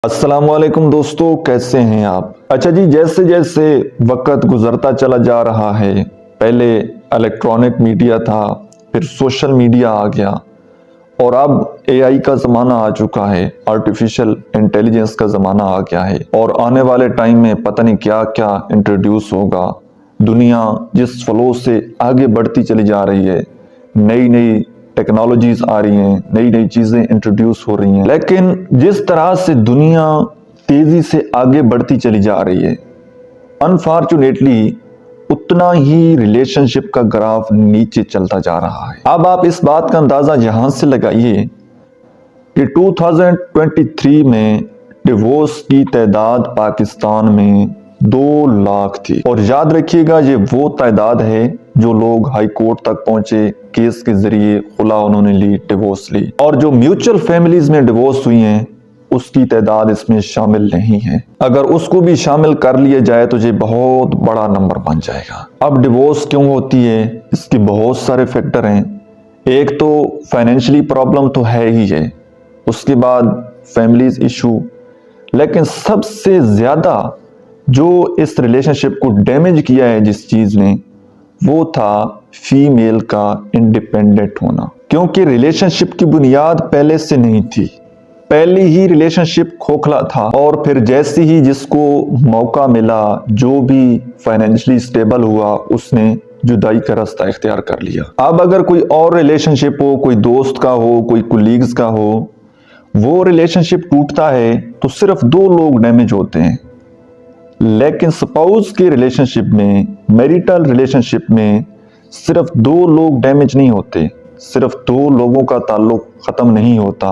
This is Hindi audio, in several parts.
अस्सलामुअलैकुम दोस्तों, कैसे हैं आप। अच्छा जी, जैसे जैसे वक्त गुजरता चला जा रहा है, पहले इलेक्ट्रॉनिक मीडिया था, फिर सोशल मीडिया आ गया और अब एआई का ज़माना आ चुका है, आर्टिफिशियल इंटेलिजेंस का ज़माना आ गया है और आने वाले टाइम में पता नहीं क्या क्या इंट्रोड्यूस होगा। दुनिया जिस फ्लो से आगे बढ़ती चली जा रही है, नई नई टेक्नोलॉजीज आ रही हैं, नई नई चीज़ें इंट्रोड्यूस हो रही हैं, लेकिन जिस तरह से दुनिया तेज़ी से आगे बढ़ती चली जा रही है, अनफॉर्चुनेटली उतना ही रिलेशनशिप का ग्राफ नीचे चलता जा रहा है। अब आप इस बात का अंदाज़ा यहां से लगाइए कि 2023 में डिवोर्स की तादाद पाकिस्तान में 2 लाख थी और याद रखिएगा ये वो तादाद है जो लोग हाई कोर्ट तक पहुंचे, केस के जरिए खुला उन्होंने ली, डिवोर्स ली, और जो म्यूचुअल फैमिलीज में डिवोर्स हुई हैं उसकी तादाद इसमें शामिल नहीं है। अगर उसको भी शामिल कर लिया जाए तो ये बहुत बड़ा नंबर बन जाएगा। अब डिवोर्स क्यों होती है, इसके बहुत सारे फैक्टर हैं। एक तो फाइनेंशियली प्रॉब्लम तो है ही है, उसके बाद फैमिलीज इशू, लेकिन सबसे ज्यादा जो इस रिलेशनशिप को डैमेज किया है जिस चीज ने, वो था फीमेल का इंडिपेंडेंट होना। क्योंकि रिलेशनशिप की बुनियाद पहले से नहीं थी, पहली ही रिलेशनशिप खोखला था और फिर जैसे ही जिसको मौका मिला, जो भी फाइनेंशियली स्टेबल हुआ, उसने जुदाई का रास्ता इख्तियार कर लिया। अब अगर कोई और रिलेशनशिप हो, कोई दोस्त का हो, कोई कुलीग्स का हो, वो रिलेशनशिप टूटता है तो सिर्फ 2 लोग डैमेज होते हैं। लेकिन स्पाउस के रिलेशनशिप में, मैरिटल रिलेशनशिप में सिर्फ 2 लोग डैमेज नहीं होते, सिर्फ 2 लोगों का ताल्लुक खत्म नहीं होता,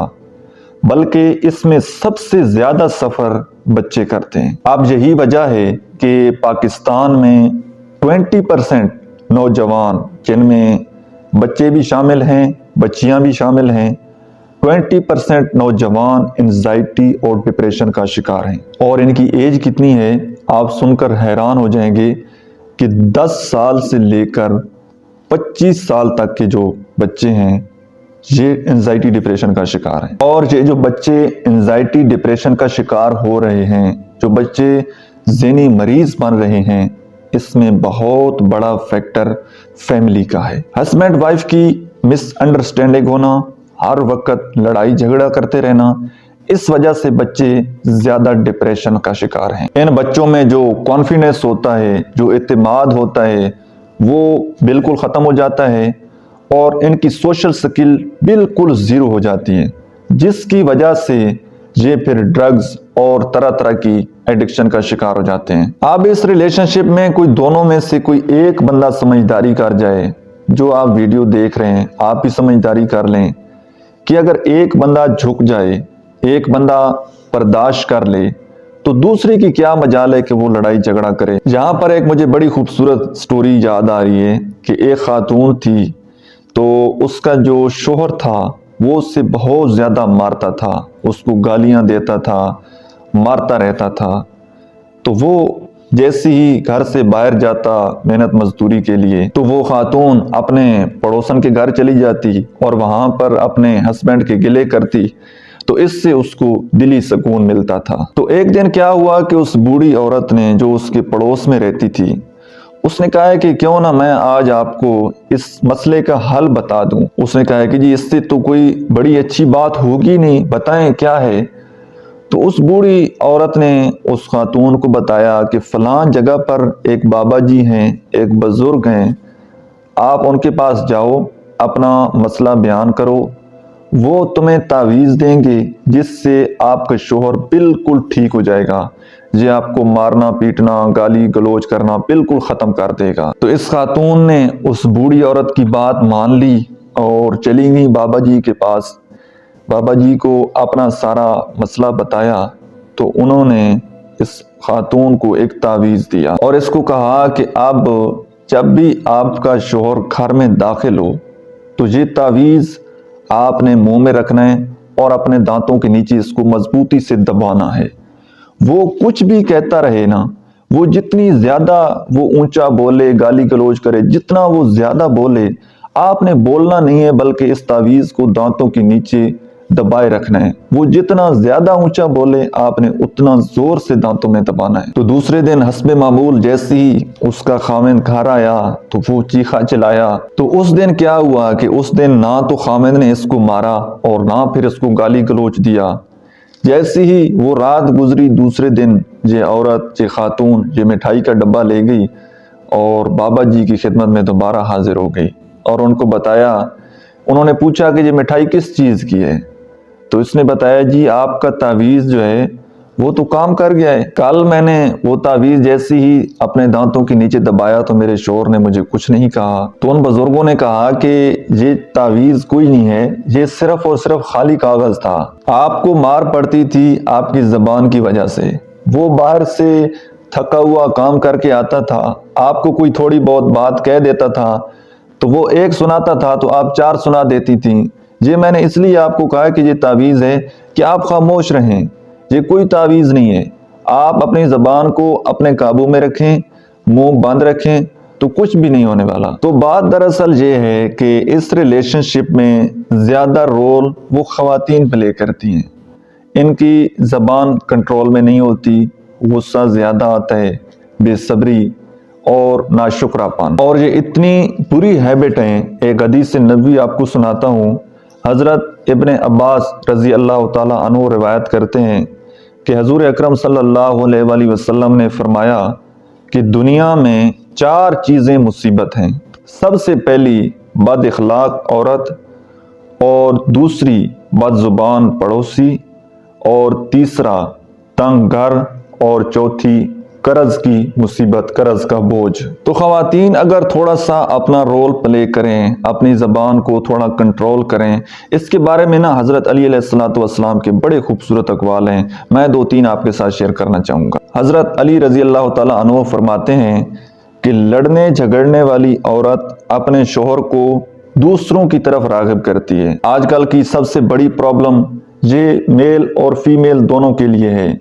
बल्कि इसमें सबसे ज्यादा सफर बच्चे करते हैं। अब यही वजह है कि पाकिस्तान में 20% नौजवान, जिनमें बच्चे भी शामिल हैं, बच्चियां भी शामिल हैं, 20% नौजवान एंजाइटी और डिप्रेशन का शिकार हैं। और इनकी एज कितनी है, आप सुनकर हैरान हो जाएंगे कि 10 साल से लेकर 25 साल तक के जो बच्चे हैं ये एंजाइटी डिप्रेशन का शिकार हैं। और ये जो बच्चे एंजाइटी डिप्रेशन का शिकार हो रहे हैं, जो बच्चे ज़हनी मरीज बन रहे हैं, इसमें बहुत बड़ा फैक्टर फैमिली का है। हस्बैंड वाइफ की मिसअंडरस्टैंडिंग होना, हर वक्त लड़ाई झगड़ा करते रहना, इस वजह से बच्चे ज्यादा डिप्रेशन का शिकार हैं। इन बच्चों में जो कॉन्फिडेंस होता है, जो एतमाद होता है, वो बिल्कुल ख़त्म हो जाता है और इनकी सोशल स्किल बिल्कुल ज़ीरो हो जाती है, जिसकी वजह से ये फिर ड्रग्स और तरह तरह की एडिक्शन का शिकार हो जाते हैं। अब इस रिलेशनशिप में कोई दोनों में से कोई एक बंदा समझदारी कर जाए, जो आप वीडियो देख रहे हैं आप भी समझदारी कर लें कि अगर एक बंदा झुक जाए, एक बंदा बर्दाश्त कर ले, तो दूसरे की क्या मजाल है कि वो लड़ाई झगड़ा करे। यहाँ पर एक मुझे बड़ी खूबसूरत स्टोरी याद आ रही है कि एक खातून थी, तो उसका जो शोहर था वो उससे बहुत ज़्यादा मारता था, उसको गालियाँ देता था, मारता रहता था। तो वो जैसे ही घर से बाहर जाता मेहनत मजदूरी के लिए, तो वो खातून अपने पड़ोसन के घर चली जाती और वहाँ पर अपने हस्बैंड के गिले करती, तो इससे उसको दिली सुकून मिलता था। तो एक दिन क्या हुआ कि उस बूढ़ी औरत ने, जो उसके पड़ोस में रहती थी, उसने कहा है कि क्यों ना मैं आज आपको इस मसले का हल बता दूं। उसने कहा है कि जी इससे तो कोई बड़ी अच्छी बात होगी नहीं, बताएं क्या है। तो उस बूढ़ी औरत ने उस खातून को बताया कि फलां जगह पर एक बाबा जी हैं, एक बुजुर्ग हैं, आप उनके पास जाओ, अपना मसला बयान करो, वो तुम्हें तावीज़ देंगे जिससे आपका शोहर बिल्कुल ठीक हो जाएगा, ये आपको मारना पीटना गाली गलोच करना बिल्कुल ख़त्म कर देगा। तो इस खातून ने उस बूढ़ी औरत की बात मान ली और चली गई बाबा जी के पास। बाबा जी को अपना सारा मसला बताया तो उन्होंने इस खातून को एक तावीज़ दिया और इसको कहा कि अब जब भी आपका शोहर घर में दाखिल हो तो ये तावीज़ आपने मुंह में रखना है और अपने दांतों के नीचे इसको मजबूती से दबाना है। वो कुछ भी कहता रहे ना, वो जितनी ज्यादा वो ऊंचा बोले, गाली गलौज करे, जितना वो ज्यादा बोले, आपने बोलना नहीं है, बल्कि इस तावीज़ को दांतों के नीचे दबाए रखना है। वो जितना ज्यादा ऊंचा बोले आपने उतना जोर से दांतों में दबाना है। तो दूसरे दिन हस्बे मामूल जैसे ही उसका खामिंद घर आया तो वो चीखा चिल्लाया। तो उस दिन क्या हुआ कि उस दिन ना तो खामिंद ने इसको मारा और ना फिर इसको गाली गलोच दिया। जैसे ही वो रात गुजरी, दूसरे दिन ये औरत, ये खातून ये मिठाई का डब्बा ले गई और बाबा जी की खिदमत में दोबारा हाजिर हो गई और उनको बताया। उन्होंने पूछा कि ये मिठाई किस चीज़ की है? तो इसने बताया, जी आपका तावीज़ जो है वो तो काम कर गया है। कल मैंने वो तावीज़ जैसे ही अपने दांतों के नीचे दबाया तो मेरे शोहर ने मुझे कुछ नहीं कहा। तो उन बुजुर्गों ने कहा कि ये तावीज़ कोई नहीं है, ये सिर्फ और सिर्फ खाली कागज़ था। आपको मार पड़ती थी आपकी ज़बान की वजह से। वो बाहर से थका हुआ काम करके आता था, आपको कोई थोड़ी बहुत बात कह देता था तो वो एक सुनाता था तो आप चार सुना देती थी। ये मैंने इसलिए आपको कहा कि ये तावीज़ है कि आप खामोश रहें, ये कोई तावीज़ नहीं है। आप अपनी ज़बान को अपने काबू में रखें, मुंह बंद रखें तो कुछ भी नहीं होने वाला। तो बात दरअसल ये है कि इस रिलेशनशिप में ज़्यादा रोल वो ख़वातीन प्ले करती हैं। इनकी ज़बान कंट्रोल में नहीं होती, गुस्सा ज़्यादा आता है, बेसब्री और नाशुक्रापन, और ये इतनी बुरी हैबिट हैं। एक हदीस नबवी आपको सुनाता हूँ। हज़रत इब्ने अब्बास रज़ी अल्लाह ताला अन्हु रिवायत करते हैं कि हजूर अकरम सल्लल्लाहु अलैहि वसल्लम ने फरमाया कि दुनिया में चार चीज़ें मुसीबत हैं। सबसे पहली बद इखलाक औरत, और दूसरी बदजुबान पड़ोसी, और तीसरा तंग घर, और चौथी कर्ज की मुसीबत, कर्ज का बोझ। तो ख़वातीन अगर थोड़ा सा अपना रोल प्ले करें, अपनी ज़बान को थोड़ा कंट्रोल करें। इसके बारे में ना हज़रत अली अलैहिस्सलाम के बड़े खूबसूरत अक़वाल हैं, मैं दो तीन आपके साथ शेयर करना चाहूँगा। हज़रत अली रज़ी अल्लाह ताला अन्हु फरमाते हैं कि लड़ने झगड़ने वाली औरत अपने शोहर को दूसरों की तरफ राग़िब करती है। आजकल की सबसे बड़ी प्रॉब्लम ये मेल और फीमेल दोनों के लिए है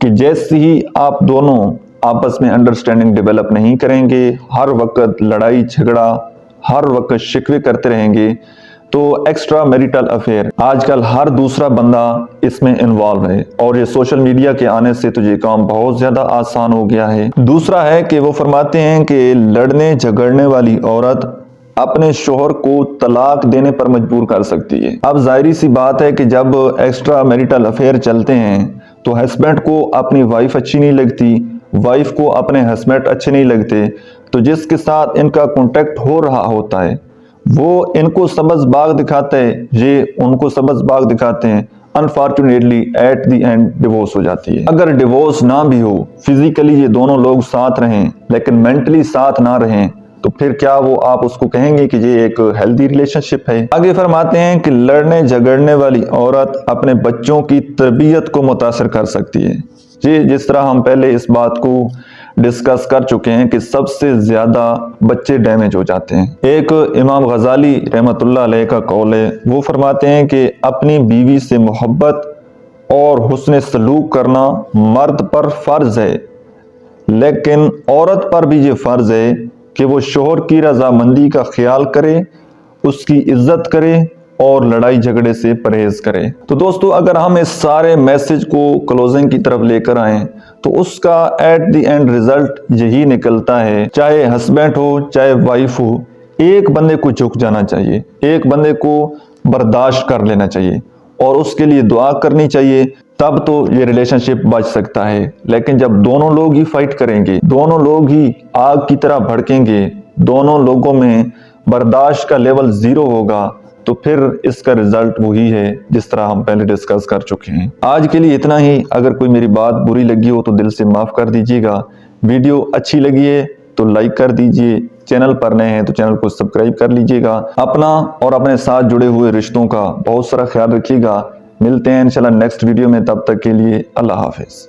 कि जैसे ही आप दोनों आपस में अंडरस्टैंडिंग डेवलप नहीं करेंगे, हर वक्त लड़ाई झगड़ा, हर वक्त शिकवे करते रहेंगे, तो एक्स्ट्रा मैरिटल अफेयर, आजकल हर दूसरा बंदा इसमें इन्वॉल्व है। और ये सोशल मीडिया के आने से तो ये काम बहुत ज़्यादा आसान हो गया है। दूसरा है कि वो फरमाते हैं कि लड़ने झगड़ने वाली औरत अपने शोहर को तलाक देने पर मजबूर कर सकती है। अब जाहिर सी बात है कि जब एक्स्ट्रा मैरिटल अफेयर चलते हैं तो हस्बैंड को अपनी वाइफ अच्छी नहीं लगती, वाइफ को अपने हस्बैंड अच्छे नहीं लगते, तो जिसके साथ इनका कॉन्टेक्ट हो रहा होता है वो इनको सब्ज़ बाग दिखाता है, ये उनको सब्ज़ बाग दिखाते हैं। Unfortunately at the end divorce हो जाती है। अगर डिवोर्स ना भी हो, फिजिकली ये दोनों लोग साथ रहें लेकिन मेंटली साथ ना रहें, तो फिर क्या वो आप उसको कहेंगे कि ये एक हेल्दी रिलेशनशिप है? आगे फरमाते हैं कि लड़ने झगड़ने वाली औरत अपने बच्चों की तरबियत को मुतासर कर सकती है। जी, जिस तरह हम पहले इस बात को डिस्कस कर चुके हैं कि सबसे ज्यादा बच्चे डैमेज हो जाते हैं। एक इमाम गजाली रहमतुल्लाह अलैह का कौल है, वो फरमाते हैं कि अपनी बीवी से मोहब्बत और हुस्न सलूक करना मर्द पर फर्ज है, लेकिन औरत पर भी ये फर्ज है कि वो शोहर की रजामंदी का ख्याल करे, उसकी इज्जत करे और लड़ाई झगड़े से परहेज करे। तो दोस्तों, अगर हम इस सारे मैसेज को क्लोजिंग की तरफ लेकर आए तो उसका एट द एंड रिजल्ट यही निकलता है, चाहे हस्बैंड हो चाहे वाइफ हो, एक बंदे को झुक जाना चाहिए, एक बंदे को बर्दाश्त कर लेना चाहिए और उसके लिए दुआ करनी चाहिए, तब तो ये रिलेशनशिप बच सकता है। लेकिन जब दोनों लोग ही फाइट करेंगे, दोनों लोग ही आग की तरह भड़केंगे, दोनों लोगों में बर्दाश्त का लेवल जीरो होगा, तो फिर इसका रिजल्ट वही है जिस तरह हम पहले डिस्कस कर चुके हैं। आज के लिए इतना ही। अगर कोई मेरी बात बुरी लगी हो तो दिल से माफ कर दीजिएगा। वीडियो अच्छी लगी है तो लाइक कर दीजिए, चैनल पर नए हैं तो चैनल को सब्सक्राइब कर लीजिएगा। अपना और अपने साथ जुड़े हुए रिश्तों का बहुत सारा ख्याल रखिएगा। मिलते हैं इंशाल्लाह नेक्स्ट वीडियो में, तब तक के लिए अल्लाह हाफिज।